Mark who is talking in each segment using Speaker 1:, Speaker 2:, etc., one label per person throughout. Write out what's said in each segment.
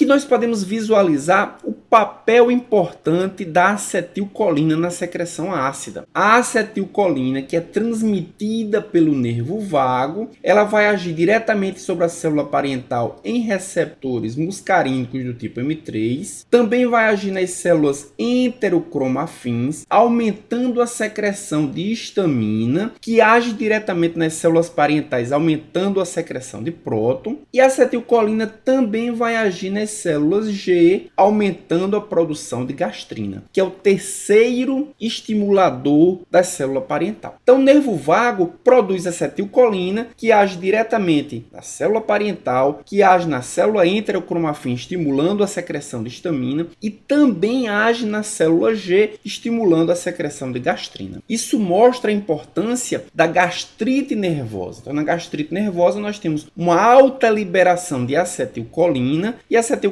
Speaker 1: Aqui nós podemos visualizar o papel importante da acetilcolina na secreção ácida. A acetilcolina, que é transmitida pelo nervo vago, ela vai agir diretamente sobre a célula parietal em receptores muscarínicos do tipo M3. Também vai agir nas células enterocromafins, aumentando a secreção de histamina, que age diretamente nas células parietais, aumentando a secreção de próton. E a acetilcolina também vai agir nas células G, aumentando a produção de gastrina, que é o terceiro estimulador da célula parietal. Então, o nervo vago produz acetilcolina, que age diretamente na célula parietal, que age na célula enterocromafim, estimulando a secreção de histamina, e também age na célula G, estimulando a secreção de gastrina. Isso mostra a importância da gastrite nervosa. Então, na gastrite nervosa, nós temos uma alta liberação de acetilcolina, e a acetilcolina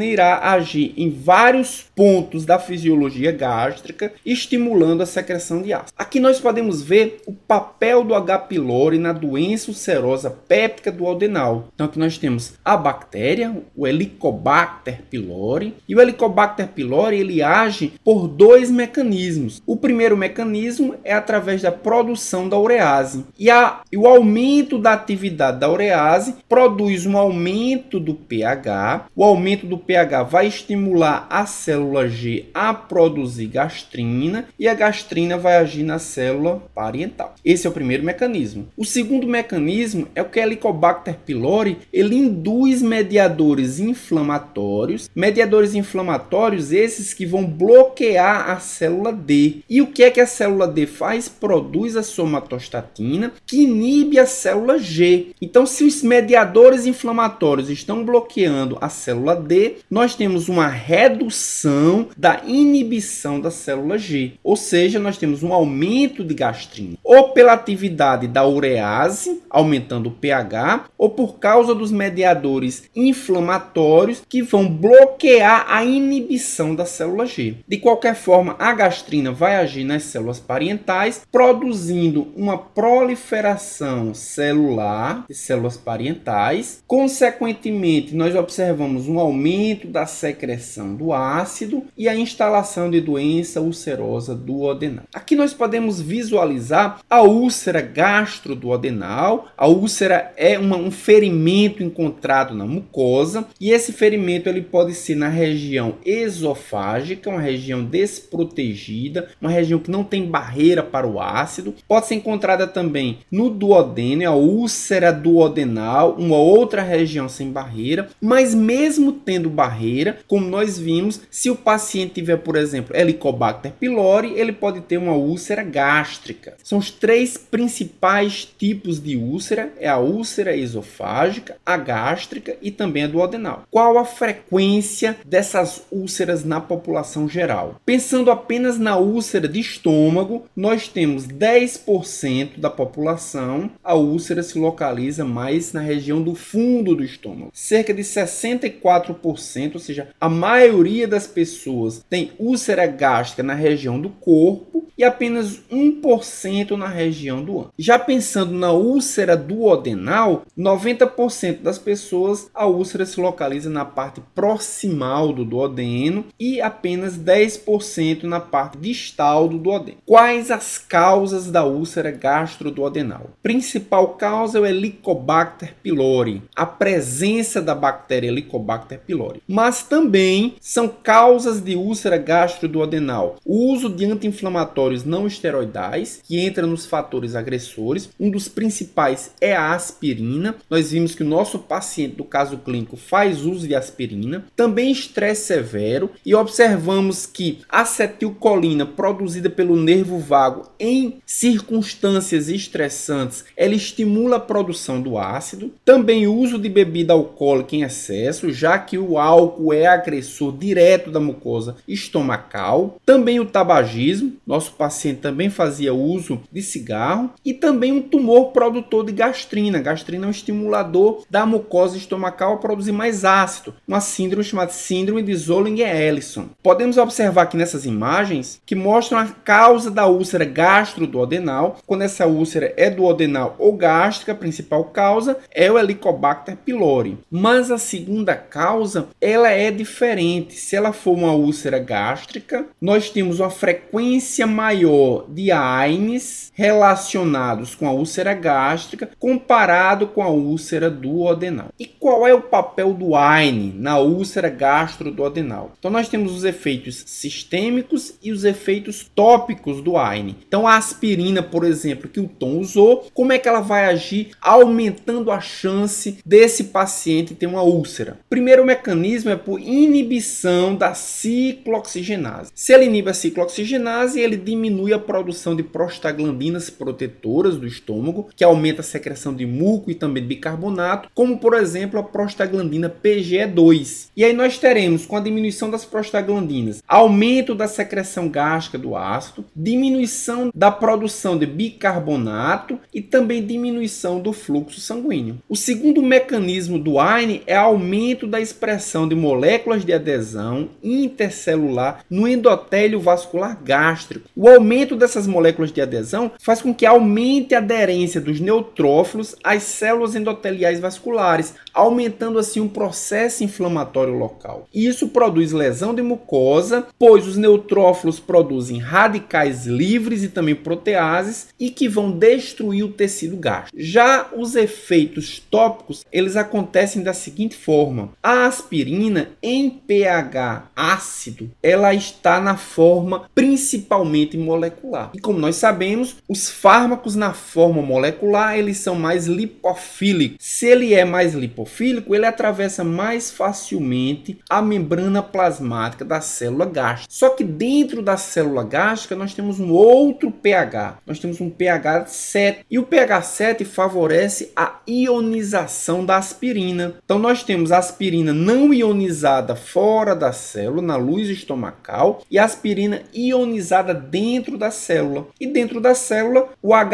Speaker 1: irá agir em vários pontos da fisiologia gástrica, estimulando a secreção de ácido. Aqui nós podemos ver o papel do H. pylori na doença ulcerosa péptica duodenal. Então aqui nós temos a bactéria, o Helicobacter pylori, e o Helicobacter pylori ele age por dois mecanismos. O primeiro mecanismo é através da produção da urease, e o aumento da atividade da urease produz um aumento do pH. O aumento do pH vai estimular a célula G a produzir gastrina, e a gastrina vai agir na célula parietal. Esse é o primeiro mecanismo. O segundo mecanismo é o que Helicobacter pylori ele induz mediadores inflamatórios. Mediadores inflamatórios esses que vão bloquear a célula D. E o que é que a célula D faz? Produz a somatostatina, que inibe a célula G. Então, se os mediadores inflamatórios estão bloqueando a célula D, nós temos uma redução da inibição da célula G, ou seja, nós temos um aumento de gastrina, ou pela atividade da urease, aumentando o pH, ou por causa dos mediadores inflamatórios que vão bloquear a inibição da célula G. De qualquer forma, a gastrina vai agir nas células parietais, produzindo uma proliferação celular de células parietais. Consequentemente, nós observamos um aumento da secreção do ácido e a instalação de doença ulcerosa duodenal. Aqui nós podemos visualizar a úlcera gastroduodenal. A úlcera é um ferimento encontrado na mucosa, e esse ferimento ele pode ser na região esofágica, uma região desprotegida, uma região que não tem barreira para o ácido. Pode ser encontrada também no duodeno, a úlcera duodenal, uma outra região sem barreira. Mas mesmo tendo barreira, como nós vimos, se o paciente tiver, por exemplo, Helicobacter pylori, ele pode ter uma úlcera gástrica. São os três principais tipos de úlcera: é a úlcera esofágica, a gástrica e também a duodenal. Qual a frequência dessas úlceras na população geral? Pensando apenas na úlcera de estômago, nós temos 10% da população, a úlcera se localiza mais na região do fundo do estômago. Cerca de 64%, ou seja, a maioria das pessoas tem úlcera gástrica na região do corpo e apenas 1% na região do ânus. Já pensando na úlcera duodenal, 90% das pessoas a úlcera se localiza na parte proximal do duodeno e apenas 10% na parte distal do duodeno. Quais as causas da úlcera gastroduodenal? Principal causa é o Helicobacter pylori, a presença da bactéria Helicobacter pylori. Mas também são causas de úlcera gastroduodenal o uso de anti-inflamatórios não esteroidais, que entra nos fatores agressores. Um dos principais é a aspirina. Nós vimos que o nosso paciente do caso clínico faz uso de aspirina. Também estresse severo, e observamos que a acetilcolina produzida pelo nervo vago em circunstâncias estressantes, ela estimula a produção do ácido. Também o uso de bebida alcoólica em excesso, já que o álcool é agressor direto da mucosa estomacal. Também o tabagismo. Nosso nosso paciente também fazia uso de cigarro, e também um tumor produtor de gastrina. Gastrina é um estimulador da mucosa estomacal a produzir mais ácido, uma síndrome chamada síndrome de Zollinger-Ellison. Podemos observar aqui nessas imagens que mostram a causa da úlcera gastroduodenal. Quando essa úlcera é duodenal ou gástrica, a principal causa é o Helicobacter pylori. Mas a segunda causa, ela é diferente. Se ela for uma úlcera gástrica, nós temos uma frequência maior de AINES relacionados com a úlcera gástrica comparado com a úlcera duodenal. E qual é o papel do AINE na úlcera gastroduodenal? Então nós temos os efeitos sistêmicos e os efeitos tópicos do AINE. Então a aspirina, por exemplo, que o Tom usou, como é que ela vai agir aumentando a chance desse paciente ter uma úlcera? Primeiro mecanismo é por inibição da ciclooxigenase. Se ele inibe a ciclooxigenase, ele diminui a produção de prostaglandinas protetoras do estômago, que aumenta a secreção de muco e também de bicarbonato, como por exemplo a prostaglandina PGE2. E aí nós teremos, com a diminuição das prostaglandinas, aumento da secreção gástrica do ácido, diminuição da produção de bicarbonato e também diminuição do fluxo sanguíneo. O segundo mecanismo do AINE é aumento da expressão de moléculas de adesão intercelular no endotélio vascular gástrico. O aumento dessas moléculas de adesão faz com que aumente a aderência dos neutrófilos às células endoteliais vasculares, aumentando assim um processo inflamatório local. Isso produz lesão de mucosa, pois os neutrófilos produzem radicais livres e também proteases e que vão destruir o tecido gástrico. Já os efeitos tópicos, eles acontecem da seguinte forma: a aspirina em pH ácido, ela está na forma principalmente molecular. E como nós sabemos, os fármacos na forma molecular, eles são mais lipofílicos. Se ele é mais lipofílico, ele atravessa mais facilmente a membrana plasmática da célula gástrica. Só que dentro da célula gástrica nós temos um outro pH. Nós temos um pH 7. E o pH 7 favorece a ionização da aspirina. Então nós temos a aspirina não ionizada fora da célula, na luz estomacal, e a aspirina ionizada dentro da célula. E dentro da célula, o H+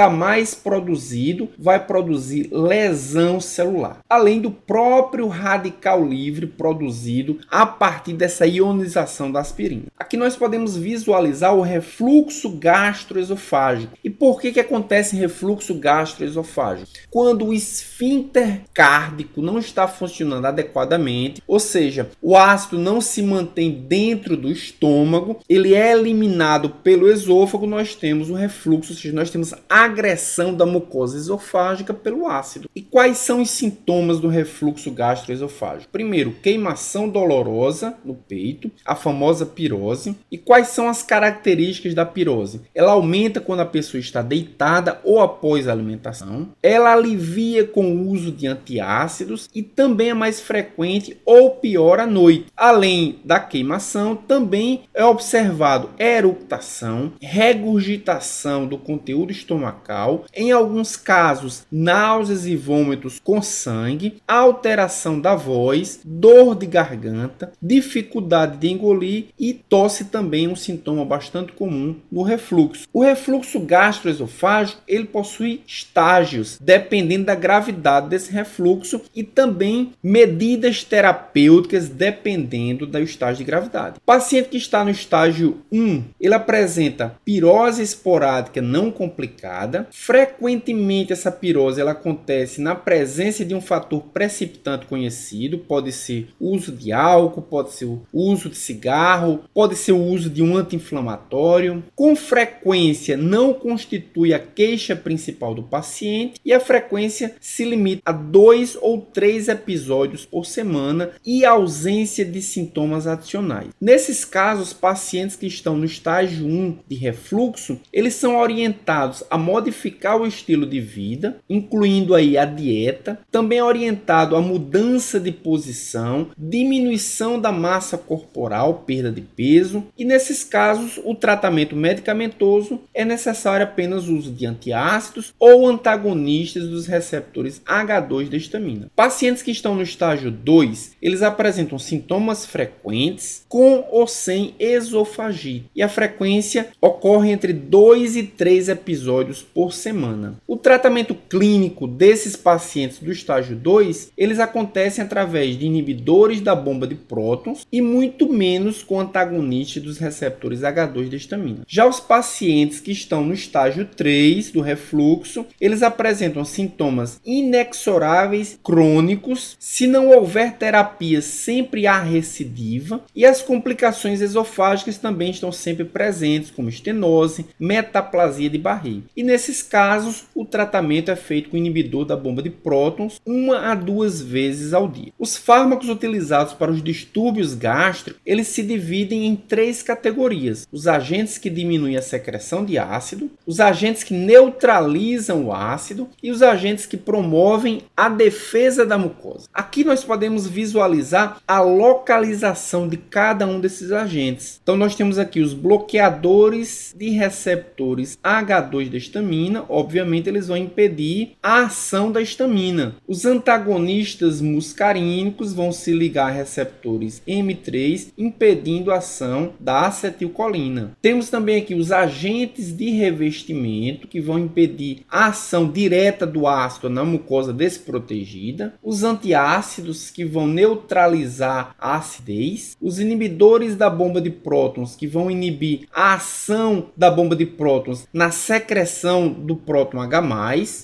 Speaker 1: produzido vai produzir lesão celular, além do próprio radical livre produzido a partir dessa ionização da aspirina. Aqui nós podemos visualizar o refluxo gastroesofágico. E por que acontece refluxo gastroesofágico? Quando o esfíncter cárdico não está funcionando adequadamente, ou seja, o ácido não se mantém dentro do estômago, ele é eliminado pelo esôfago, nós temos o refluxo, ou seja, nós temos agressão da mucosa esofágica pelo ácido. E quais são os sintomas do refluxo gastroesofágico? Primeiro, queimação dolorosa no peito, a famosa pirose. E quais são as características da pirose? Ela aumenta quando a pessoa está deitada ou após a alimentação. Ela alivia com o uso de antiácidos e também é mais frequente ou pior à noite. Além da queimação, também é observado eructação, regurgitação do conteúdo estomacal, em alguns casos náuseas e vômitos com sangue, alteração da voz, dor de garganta, dificuldade de engolir e tosse também é um sintoma bastante comum no refluxo. O refluxo gastroesofágico, ele possui estágios, dependendo da gravidade desse refluxo, e também medidas terapêuticas dependendo do estágio de gravidade. O paciente que está no estágio 1, ele apresenta pirose esporádica não complicada. Frequentemente essa pirose ela acontece na presença de um fator precipitante conhecido, pode ser o uso de álcool, pode ser o uso de cigarro, pode ser o uso de um anti-inflamatório. Com frequência não constitui a queixa principal do paciente e a frequência se limita a 2 ou 3 episódios por semana e ausência de sintomas adicionais. Nesses casos, pacientes que estão no estágio 1 de refluxo, eles são orientados a modificar o estilo de vida, incluindo aí a dieta, também orientado a mudança de posição, diminuição da massa corporal, perda de peso, e nesses casos o tratamento medicamentoso é necessário apenas o uso de antiácidos ou antagonistas dos receptores H2 da histamina. Pacientes que estão no estágio 2, eles apresentam sintomas frequentes com ou sem esofagite e a frequência ocorre entre 2 e 3 episódios por semana. O tratamento clínico desses pacientes do estágio 2, eles acontecem através de inibidores da bomba de prótons e muito menos com antagonistas dos receptores H2 da histamina. Já os pacientes que estão no estágio 3 do refluxo, eles apresentam sintomas inexoráveis crônicos. Se não houver terapia, sempre há recidiva e as complicações esofágicas também estão sempre presentes, como estenose, metaplasia de barriga. E nesses casos, o tratamento é feito com inibidor da bomba de prótons 1 a 2 vezes ao dia. Os fármacos utilizados para os distúrbios gástricos, eles se dividem em 3 categorias: os agentes que diminuem a secreção de ácido, os agentes que neutralizam o ácido e os agentes que promovem a defesa da mucosa. Aqui nós podemos visualizar a localização de cada um desses agentes. Então nós temos aqui os bloqueadores de receptores H2 da histamina, obviamente eles vão impedir a ação da histamina. Os antagonistas muscarínicos vão se ligar a receptores M3, impedindo a ação da acetilcolina. Temos também aqui os agentes de revestimento, que vão impedir a ação direta do ácido na mucosa desprotegida. Os antiácidos, que vão neutralizar a acidez. Os inibidores da bomba de prótons, que vão inibir a ação da bomba de prótons na secreção do próton H+,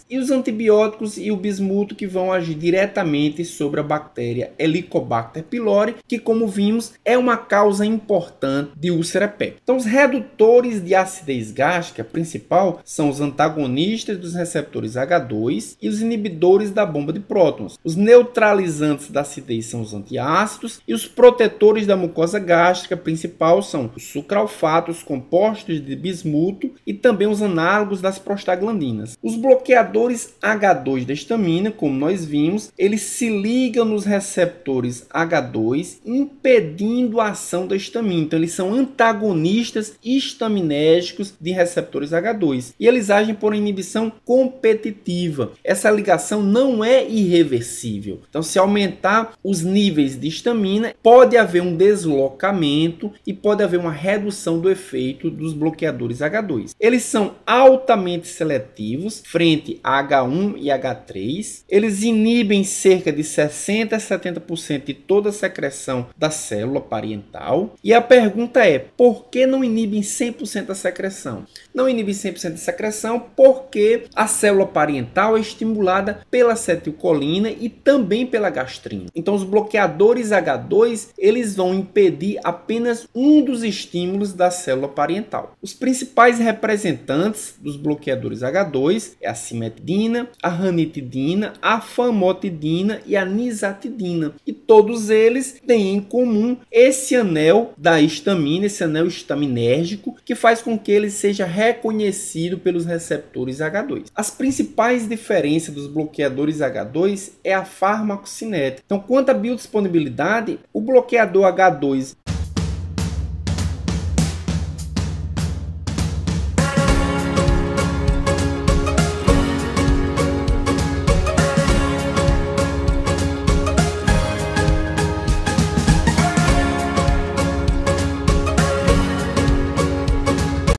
Speaker 1: e os antibióticos e o bismuto, que vão agir diretamente sobre a bactéria Helicobacter pylori, que, como vimos, é uma causa importante de úlcera péptica. Então, os redutores de acidez gástrica principal são os antagonistas dos receptores H2 e os inibidores da bomba de prótons. Os neutralizantes da acidez são os antiácidos e os protetores da mucosa gástrica principal são os sucralfatos compostos de bismuto e também os análogos das prostaglandinas. Os bloqueadores H2 da histamina, como nós vimos, eles se ligam nos receptores H2, impedindo a ação da histamina. Então, eles são antagonistas histaminérgicos de receptores H2 e eles agem por inibição competitiva. Essa ligação não é irreversível. Então, se aumentar os níveis de histamina, pode haver um deslocamento e pode haver uma redução do efeito dos bloqueadores H2. Eles são altamente seletivos frente a H1 e H3. Eles inibem cerca de 60 a 70% de toda a secreção da célula parietal. E a pergunta é, por que não inibem 100% da secreção? Não inibem 100% da secreção porque a célula parietal é estimulada pela acetilcolina e também pela gastrina. Então, os bloqueadores H2, eles vão impedir apenas um dos estímulos da célula parietal. Os principais representantes dos bloqueadores H2 é a cimetidina, a ranitidina, a famotidina e a nizatidina. E todos eles têm em comum esse anel da histamina, esse anel histaminérgico, que faz com que ele seja reconhecido pelos receptores H2. As principais diferenças dos bloqueadores H2 é a farmacocinética. Então, quanto à biodisponibilidade, o bloqueador H2